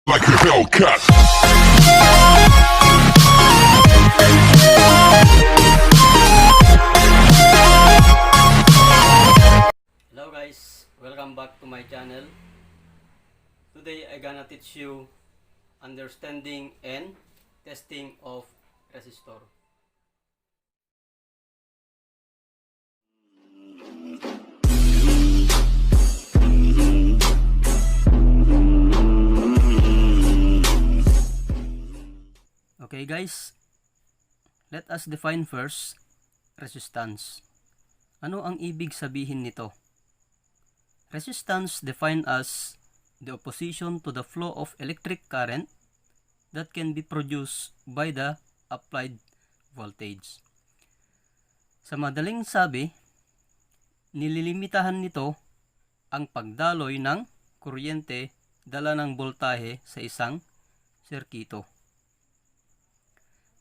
like a Hellcat. Hello guys, welcome back to my channel. Today I gonna teach you understanding and testing of resistor. Okay guys, let us define first resistance. Ano ang ibig sabihin nito? Resistance defined as the opposition to the flow of electric current that can be produced by the applied voltage. Sa madaling sabi, nililimitahan nito ang pagdaloy ng kuryente dala ng boltahe sa isang serkito.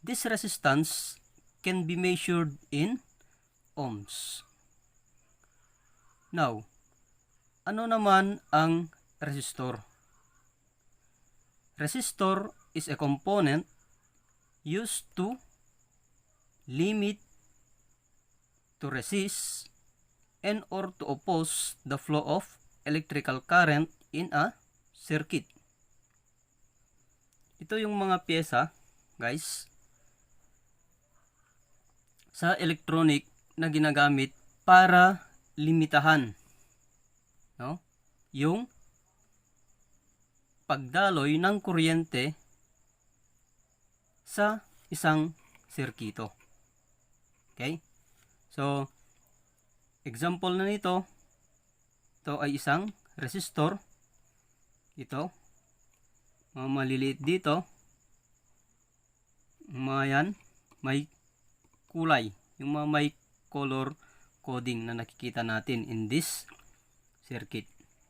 This resistance can be measured in ohms. Now, ano naman ang resistor? Resistor is a component used to limit, to resist, and or to oppose the flow of electrical current in a circuit. Ito yung mga pyesa, guys, sa electronic na ginagamit para limitahan, no, yung pagdaloy ng kuryente sa isang sirkito. Okay? So, example na nito, ito ay isang resistor. Ito, mga maliliit dito, mga yan, may kulay, yung mga may color coding na nakikita natin in this circuit.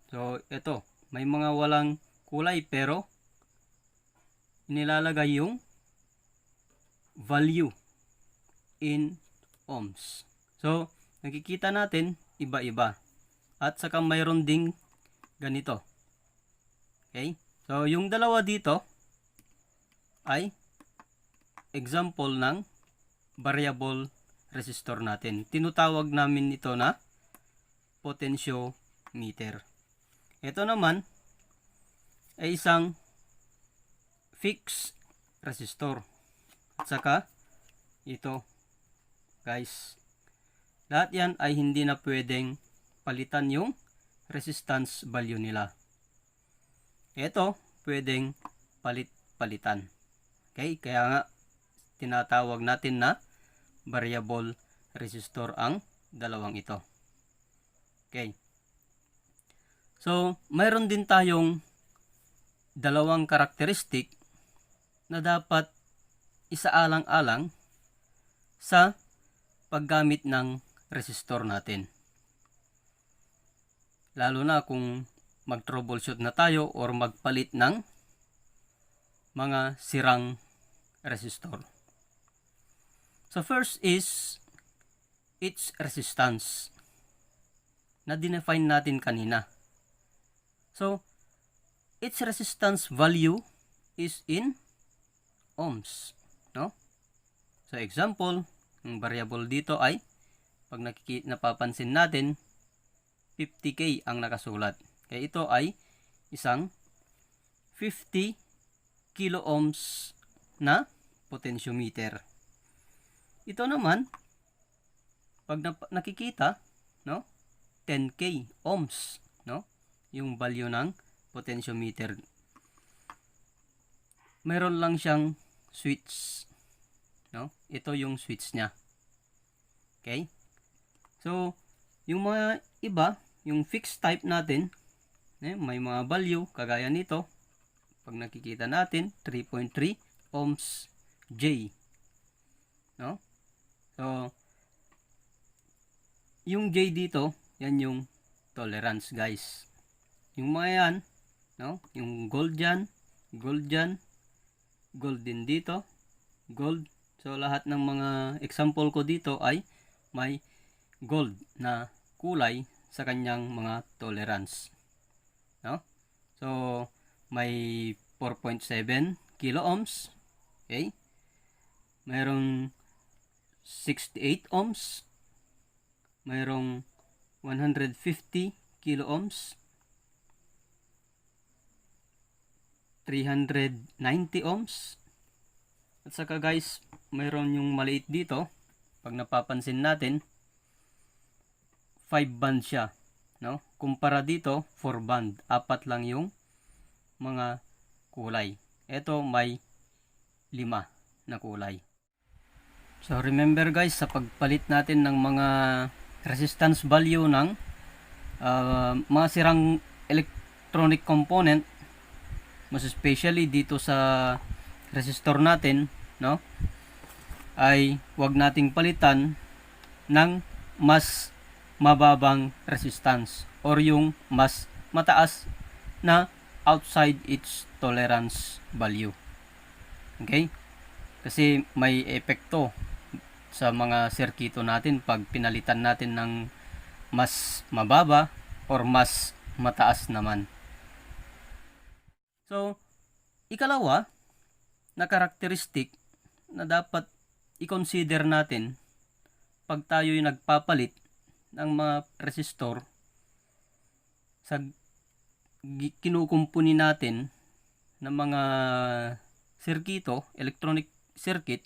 So, ito, may mga walang kulay pero inilalagay yung value in ohms. So, nakikita natin iba-iba. At saka mayroon ding ganito. Okay? So, yung dalawa dito ay example ng variable resistor natin. Tinutawag namin ito na potentiometer. Ito naman ay isang fixed resistor. At saka ito, guys, lahat yan ay hindi na pwedeng palitan yung resistance value nila. Ito, pwedeng palit-palitan. Okay? Kaya nga, tinatawag natin na variable resistor ang dalawang ito. Okay. So, mayroon din tayong dalawang karakteristik na dapat isaalang-alang sa paggamit ng resistor natin. Lalo na kung mag-troubleshoot na tayo or magpalit ng mga sirang resistor. So first is its resistance na dinefine natin kanina. So its resistance value is in ohms, no? So example, ang variable dito ay pag napapansin natin 50K ang nakasulat. Kaya ito ay isang 50 kilo ohms na potentiometer. Ito naman, pag nakikita, no, 10K ohms, no, yung value ng potentiometer. Meron lang siyang switch, no? Ito yung switch niya. Okay? So, yung mga iba, yung fixed type natin, may mga value kagaya nito. Pag nakikita natin, 3.3 ohms J, no? So, yung J dito, yan yung tolerance, guys. Yung mga yan, no? Yung gold dyan, gold dyan, gold din dito, gold. So, lahat ng mga example ko dito ay may gold na kulay sa kanyang mga tolerance, no? So, may 4.7 kilo ohms. Okay? Mayroong 68 ohms. Mayroong 150 kilo ohms. 390 ohms. At saka guys, mayroon yung maliit dito. Pag napapansin natin, 5 band siya, no? Kumpara dito, 4 band. 4 lang yung mga kulay. Ito may 5 na kulay. So remember guys, sa pagpalit natin ng mga resistance value ng mga sirang electronic component, mas especially dito sa resistor natin, no, ay wag nating palitan ng mas mababang resistance or yung mas mataas na outside its tolerance value. Okay? Kasi may epekto sa mga sirkito natin pag pinalitan natin ng mas mababa or mas mataas naman. So, ikalawa na karakteristik na dapat i-consider natin pag tayo'y nagpapalit ng mga resistor sa kinukumpuni natin ng mga sirkito, electronic circuit,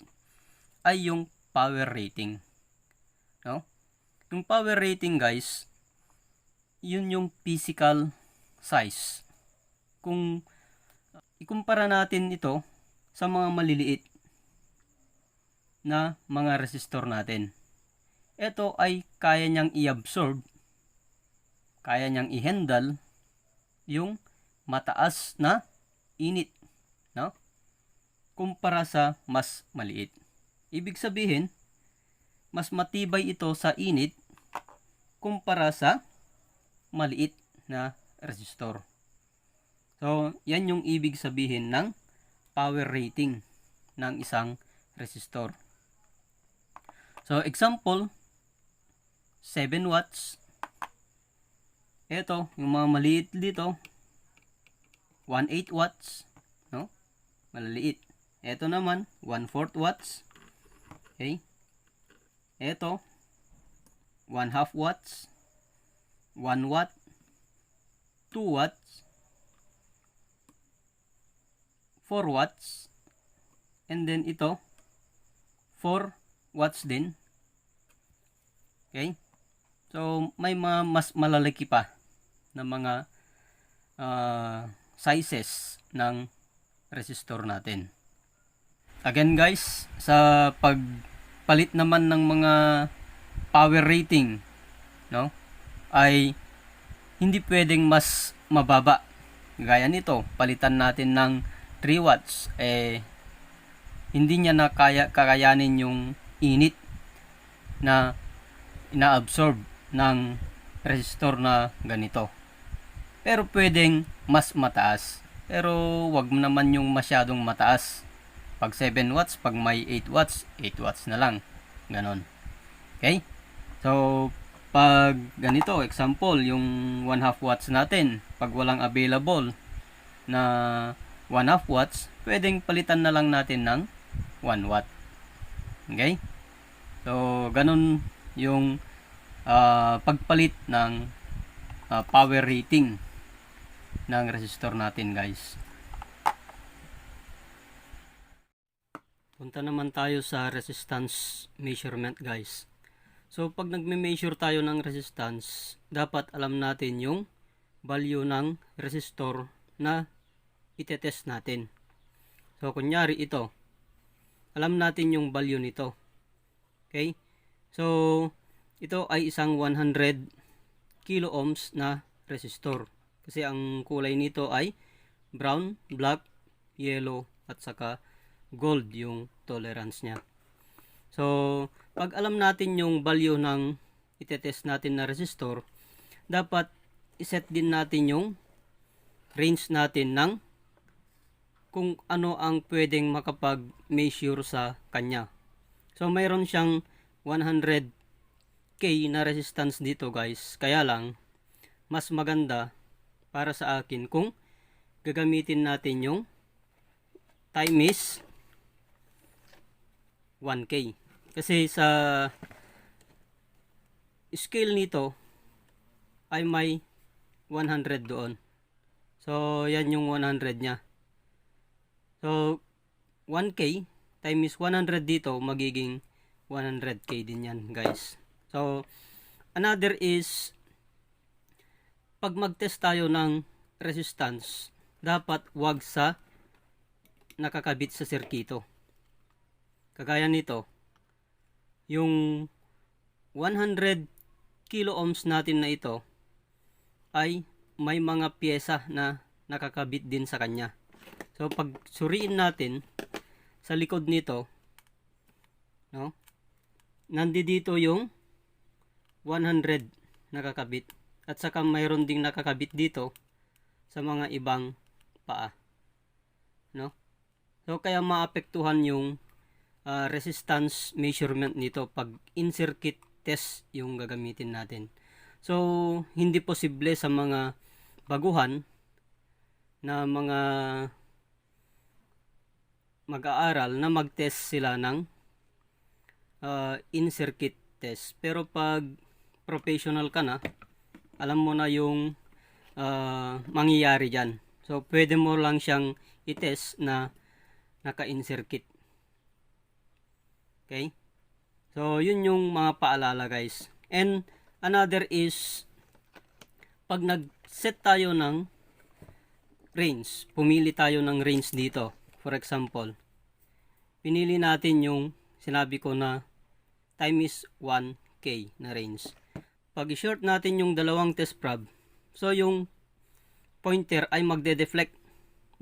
ay yung power rating. No? Yung power rating guys, yun yung physical size. Kung ikumpara natin ito sa mga maliliit na mga resistor natin, ito ay kaya niyang i-absorb, kaya niyang i-handle yung mataas na init, no? Kumpara sa mas maliit. Ibig sabihin, mas matibay ito sa init kumpara sa maliit na resistor. So, yan yung ibig sabihin ng power rating ng isang resistor. So, example, 7 watts. Ito, yung mga maliit dito, 1/8 watts, no? Maliliit. Ito naman, 1/4 watts. Okay? Ito, 1/2 watts, 1 watt, 2 watts, 4 watts, and then ito, 4 watts din. Okay? So, may mga mas malalaki pa na mga sizes ng resistor natin. Again guys, sa pagpalit naman ng mga power rating, no, ay hindi pwedeng mas mababa. Gaya nito, palitan natin ng 3 watts, hindi niya na kakayanin yung init na ina-absorb ng resistor na ganito. Pero pwedeng mas mataas. Pero wag naman yung masyadong mataas. Pag 7 watts, pag may 8 watts, 8 watts na lang. Ganon. Okay? So, pag ganito, example, yung 1/2 watts natin, pag walang available na 1/2 watts, pwedeng palitan na lang natin ng 1 watt. Okay? So, ganun yung pagpalit ng power rating ng resistor natin guys. Punta naman tayo sa resistance measurement guys. So pag nagme-measure tayo ng resistance, dapat alam natin yung value ng resistor na itetest natin. So kunyari ito, alam natin yung value nito. Okay? So ito ay isang 100 kilo ohms na resistor. Kasi ang kulay nito ay brown, black, yellow, at saka gold yung tolerance niya. So, pag alam natin yung value ng itetest natin na resistor, dapat iset din natin yung range natin ng kung ano ang pwedeng makapag-measure sa kanya. So, mayroon siyang 100K na resistance dito guys. Kaya lang, mas maganda para sa akin kung gagamitin natin yung time is 1K. Kasi sa scale nito ay may 100 doon. So, yan yung 100 niya. So, 1K times 100 dito, magiging 100K din yan, guys. So, another is, pag mag-test tayo ng resistance, dapat wag sa nakakabit sa sirkito. Kagaya nito, yung 100 kilo ohms natin na ito ay may mga pyesa na nakakabit din sa kanya. So pag suriin natin sa likod nito, no? Nandito yung 100 nakakabit at saka mayroon ding nakakabit dito sa mga ibang paa, no? So kaya maapektuhan yung resistance measurement nito pag in-circuit test yung gagamitin natin. So hindi posible sa mga baguhan na mga mag-aaral na mag-test sila ng in-circuit test. Pero pag professional ka na, alam mo na yung mangyayari dyan. So pwede mo lang siyang i-test na naka-in-circuit. Okay? So yun yung mga paalala, guys. And another is, pag nag-set tayo ng range, pumili tayo ng range dito. For example, pinili natin yung sinabi ko na time is 1K na range. Pag i-short natin yung dalawang test prob, so yung pointer ay magde-deflect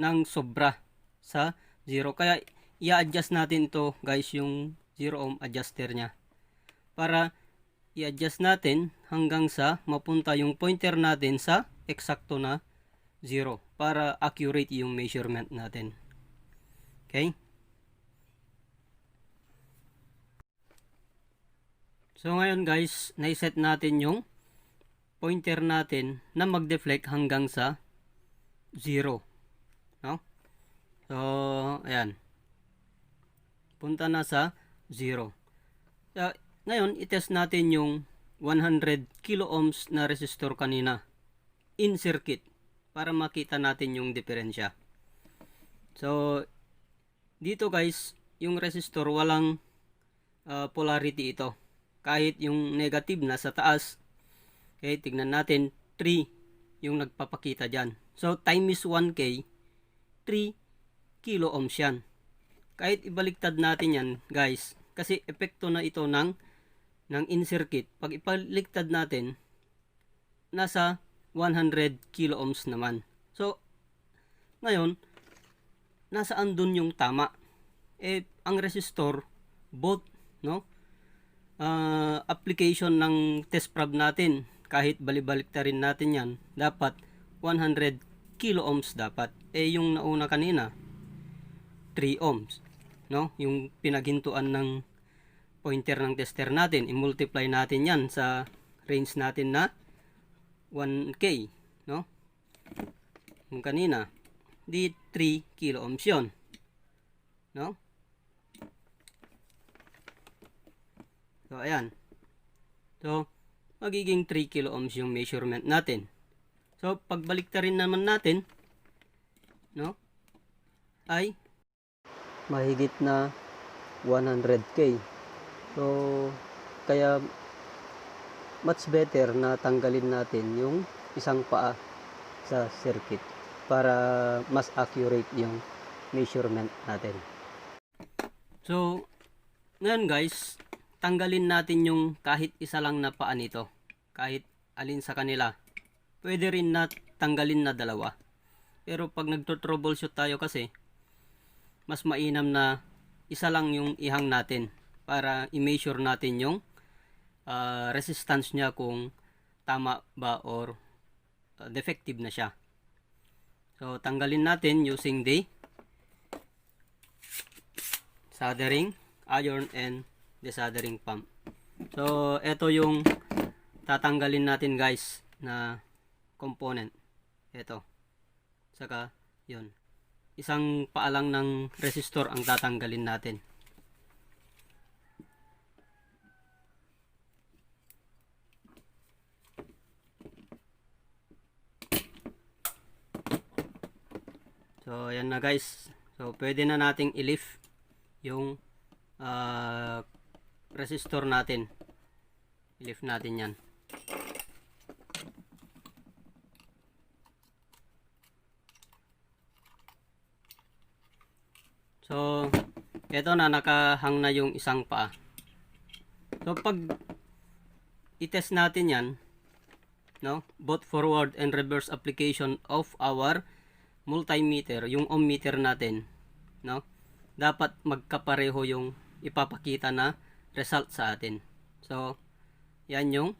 ng sobra sa 0. Kaya i-adjust natin ito, guys, yung 0 ohm adjuster nya. Para i-adjust natin hanggang sa mapunta yung pointer natin sa eksakto na 0 para accurate yung measurement natin. Okay? So ngayon, guys, naiset natin yung pointer natin na mag-deflect hanggang sa 0. No? So, ayan. Punta na sa 0. So, ngayon, itest natin yung 100 kilo ohms na resistor kanina in circuit para makita natin yung diferensya. So, dito, guys, yung resistor walang polarity ito. Kahit yung negative na sa taas, okay, tignan natin, 3 yung nagpapakita dyan. So, time is 1K, 3 kilo ohms yan. Kahit ibaliktad natin yan, guys, kasi epekto na ito ng in-circuit. Pag ibaliktad natin, nasa 100 kilo ohms naman. So, ngayon, nasaan dun yung tama? Ang resistor, both, no? Application ng test prob natin, kahit balibaliktarin natin yan, dapat 100 kilo ohms dapat. Yung nauna kanina, 3 ohms, no? Yung pinaghintuan ng pointer ng tester natin, i-multiply natin yan sa range natin na 1K, no? Yung kanina, di 3 kilo ohms yun, no? So, ayan. So, magiging 3 kilo ohms yung measurement natin. So, pagbaliktarin naman natin, no, ay mahigit na 100K. So, kaya much better na tanggalin natin yung isang paa sa circuit para mas accurate yung measurement natin. So, ngayon, guys, tanggalin natin yung kahit isa lang na paa nito. Kahit alin sa kanila. Pwede rin na tanggalin na dalawa. Pero pag nagto-troubleshoot tayo kasi, mas mainam na isa lang yung ihang natin para i-measure natin yung resistance niya kung tama ba or defective na siya. So, tanggalin natin using the soldering iron and desoldering pump. So, ito yung tatanggalin natin, guys, na component. Ito. Saka, yun. isang paalang ng resistor ang tatanggalin natin. So ayan na guys. So pwede na nating i-lift yung resistor natin. I-lift natin yan. So eto na, nakahang na yung isang paa. So pag i-test natin yan, no, both forward and reverse application of our multimeter, yung ohm meter natin, no, dapat magkapareho yung ipapakita na result sa atin. So yan yung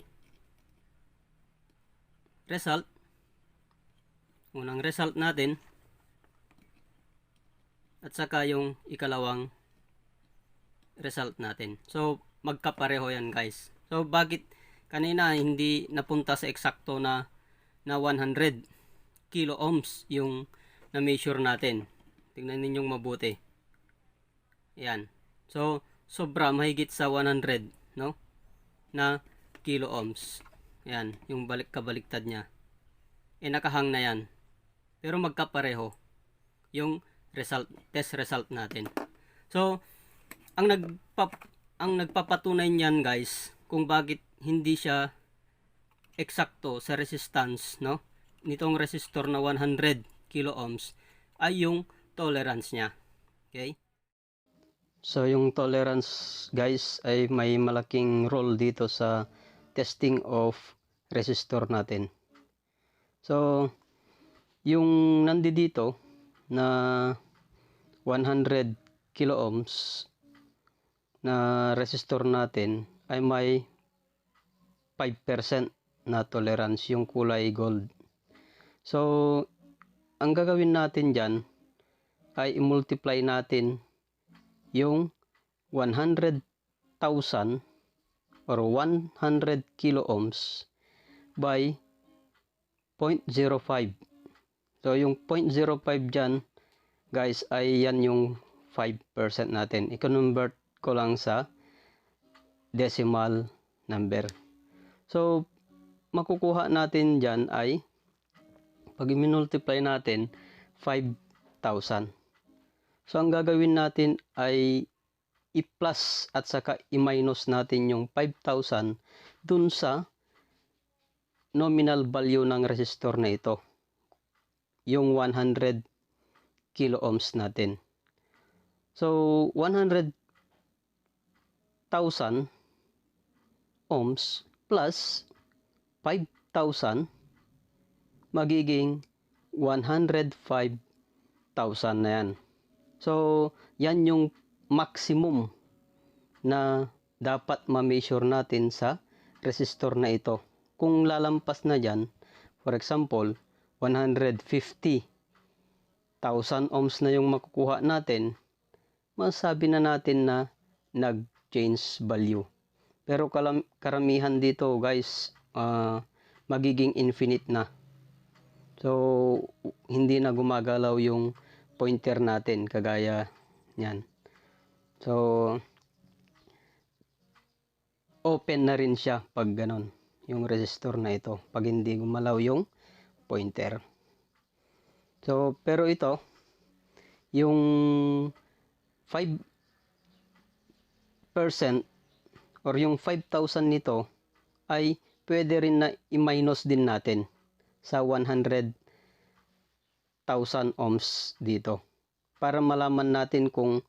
result, unang result natin, at saka yung ikalawang result natin. So magkapareho yan guys. So bakit kanina hindi napunta sa eksakto na 100 kilo ohms yung na measure natin? Tingnan ninyong mabuti. Yan. So sobra, mahigit sa 100, no, na kilo ohms. Yan, yung kabaliktad niya. Nakahang na yan. Pero magkapareho yung test result natin. So ang nagpapatunay niyan guys kung bakit hindi siya eksakto sa resistance, no, nitong resistor na 100 kilo ohms ay yung tolerance niya. Okay? So yung tolerance guys ay may malaking role dito sa testing of resistor natin. So yung nandito na 100 kilo ohms na resistor natin ay may 5% na tolerance, yung kulay gold. So ang gagawin natin dyan ay i-multiply natin yung 100,000 or 100 kilo ohms by 0.05. So yung 0.05 dyan guys ay yan yung 5% natin. I-convert ko lang sa decimal number. So makukuha natin dyan ay pag i-multiply natin 5,000. So ang gagawin natin ay i-plus at saka i-minus natin yung 5,000 dun sa nominal value ng resistor na ito, yung 100 kilo ohms natin. So 100,000 ohms plus 5,000 magiging 105,000 na yan. So yan yung maximum na dapat ma-measure natin sa resistor na ito. Kung lalampas na dyan, for example 150,000 ohms na yung makukuha natin, masabi na natin na nag-change value. Pero karamihan dito guys, magiging infinite na. So hindi na gumagalaw yung pointer natin kagaya yan. So open na rin siya pag ganon, yung resistor na ito, pag hindi gumalaw yung pointer. So pero ito, yung 5% or yung 5,000 nito ay pwede rin na i-minus din natin sa 100,000 ohms dito para malaman natin kung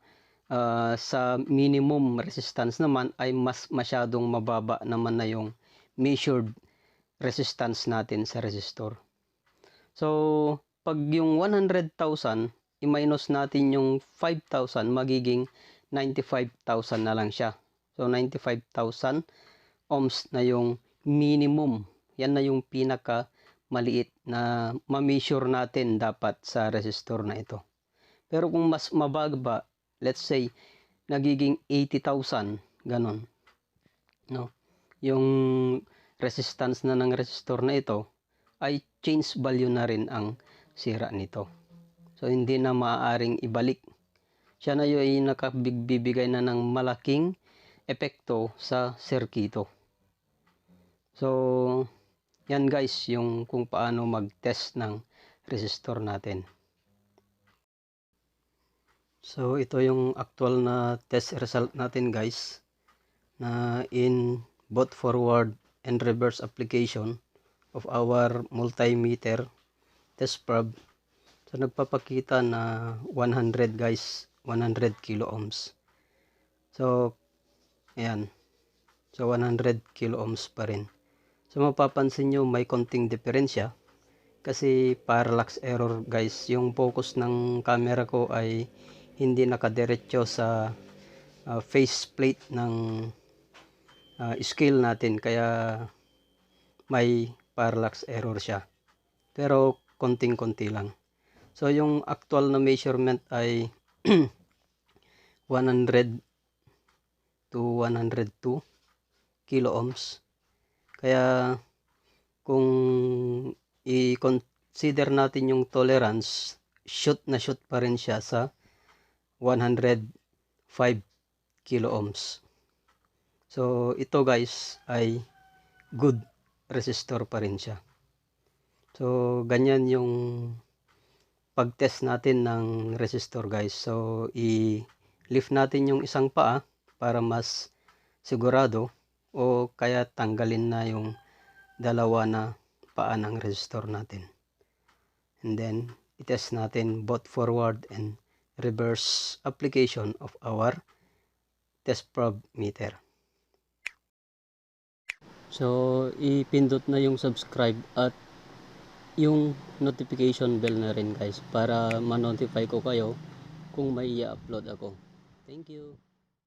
sa minimum resistance naman ay masyadong mababa naman na yung measured resistance natin sa resistor. So pag yung 100,000 i-minus natin yung 5,000, magiging 95,000 na lang siya. So 95,000 ohms na yung minimum. Yan na yung pinaka maliit na ma-measure natin dapat sa resistor na ito. Pero kung mas mababa, let's say nagiging 80,000, ganon, no, yung resistance na ng resistor na ito, ay change value na rin ang sira nito. So hindi na maaaring ibalik. Siya na yung ay nakabibigay na ng malaking epekto sa serkito. So yan guys yung kung paano mag-test ng resistor natin. So ito yung actual na test result natin guys, na in both forward and reverse application of our multimeter test probe. So nagpapakita na 100 guys, 100 kilo ohms. So ayan, so 100 kilo ohms pa rin. So mapapansin nyo may konting diferensya kasi parallax error guys. Yung focus ng camera ko ay hindi nakadiretso sa faceplate ng scale natin, kaya may parallax error siya, pero konting-konti lang. So yung actual na measurement ay 100 to 102 kilo ohms. Kaya kung i-consider natin yung tolerance, shoot na shoot pa rin siya sa 105 kilo ohms. So ito guys ay good resistor pa rin siya. So ganyan yung pag-test natin ng resistor guys. So i-lift natin yung isang paa para mas sigurado, o kaya tanggalin na yung dalawa na paa ng resistor natin. And then i-test natin both forward and reverse application of our test probe meter. So ipindot na yung subscribe at yung notification bell na rin guys, para ma-notify ko kayo kung may i-upload ako. Thank you.